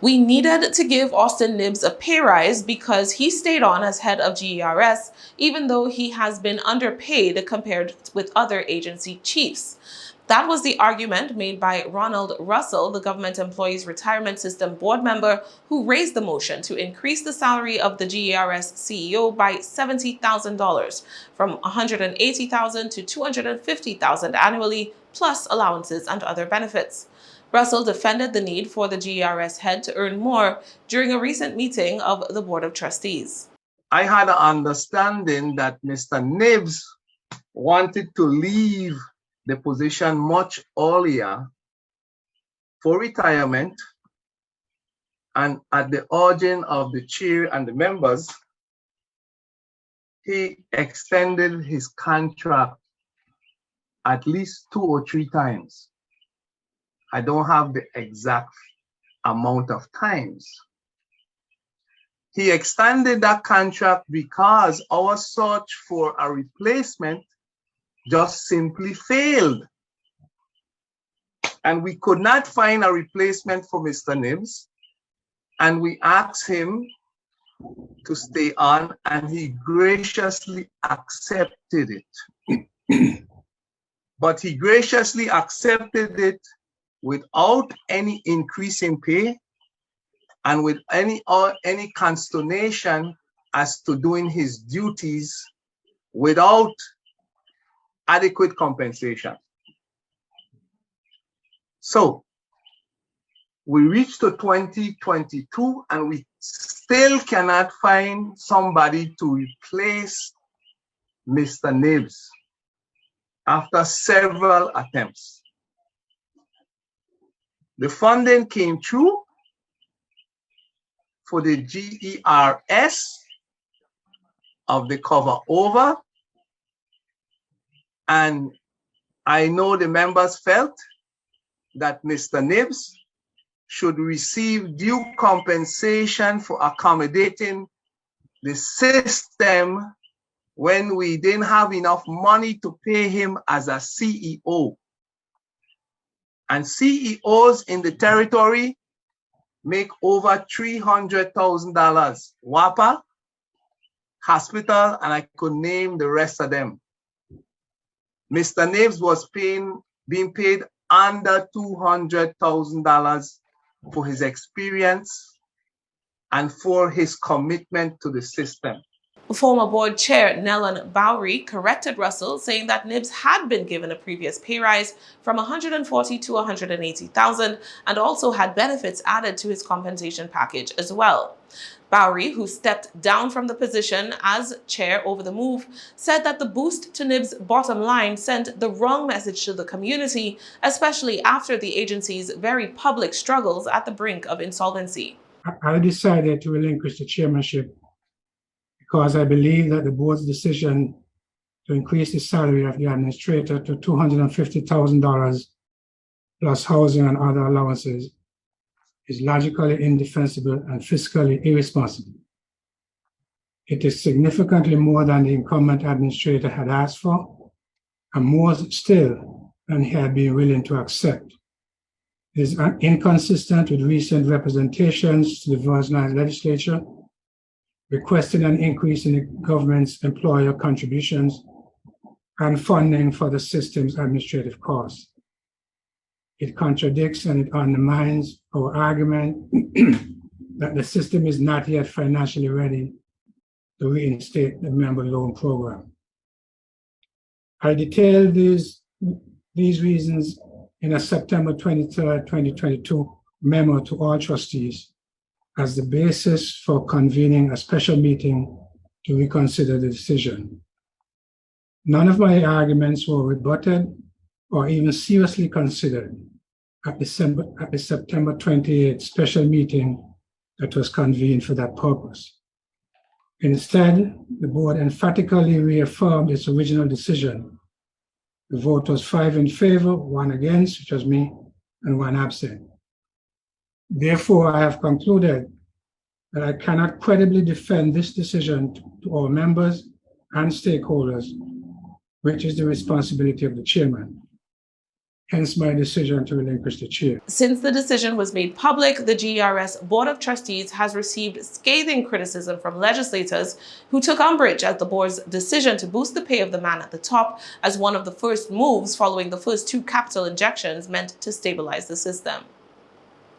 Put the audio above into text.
We needed to give Austin Nibbs a pay rise because he stayed on as head of GERS, even though he has been underpaid compared with other agency chiefs. That was the argument made by Ronald Russell, the Government Employees Retirement System board member, who raised the motion to increase the salary of the GERS CEO by $70,000 from $180,000 to $250,000 annually, plus allowances and other benefits. Russell defended the need for the GERS head to earn more during a recent meeting of the Board of Trustees. I had an understanding that Mr. Nibbs wanted to leave the position much earlier for retirement, and at the urging of the chair and the members, he extended his contract at least 2 or 3 times. I don't have the exact amount of times. He extended that contract because our search for a replacement just simply failed. And we could not find a replacement for Mr. Nibbs. And we asked him to stay on, and he graciously accepted it. But he graciously accepted it without any increase in pay and with any consternation as to doing his duties without adequate compensation. So we reached to 2022 and we still cannot find somebody to replace Mr. Nibbs after several attempts. The funding came through for the GERS of the cover over, and I know the members felt that Mr. Nibbs should receive due compensation for accommodating the system when we didn't have enough money to pay him as a CEO. And CEOs in the territory make over $300,000. WAPA, hospital, and I could name the rest of them. Mr. Nibbs was being paid under $200,000 for his experience and for his commitment to the system. Former board chair Nellen Bowery corrected Russell, saying that Nibbs had been given a previous pay rise from $140,000 to $180,000 and also had benefits added to his compensation package as well. Bowery, who stepped down from the position as chair over the move, said that the boost to Nibbs' bottom line sent the wrong message to the community, especially after the agency's very public struggles at the brink of insolvency. I decided to relinquish the chairmanship because I believe that the board's decision to increase the salary of the administrator to $250,000 plus housing and other allowances is logically indefensible and fiscally irresponsible. It is significantly more than the incumbent administrator had asked for, and more still than he had been willing to accept. It is inconsistent with recent representations to the Virgin Islands legislature requesting an increase in the government's employer contributions and funding for the system's administrative costs. It contradicts and it undermines our argument that the system is not yet financially ready to reinstate the member loan program. I detailed these reasons in a September 23, 2022 memo to all trustees as the basis for convening a special meeting to reconsider the decision. None of my arguments were rebutted or even seriously considered at the September 28th special meeting that was convened for that purpose. Instead, the board emphatically reaffirmed its original decision. The vote was 5 in favor, 1 against, which was me, and 1 absent. Therefore, I have concluded that I cannot credibly defend this decision to our members and stakeholders, which is the responsibility of the chairman. hence my decision to relinquish the chair. Since the decision was made public, the GERS Board of Trustees has received scathing criticism from legislators who took umbrage at the board's decision to boost the pay of the man at the top as one of the first moves following the first two capital injections meant to stabilize the system.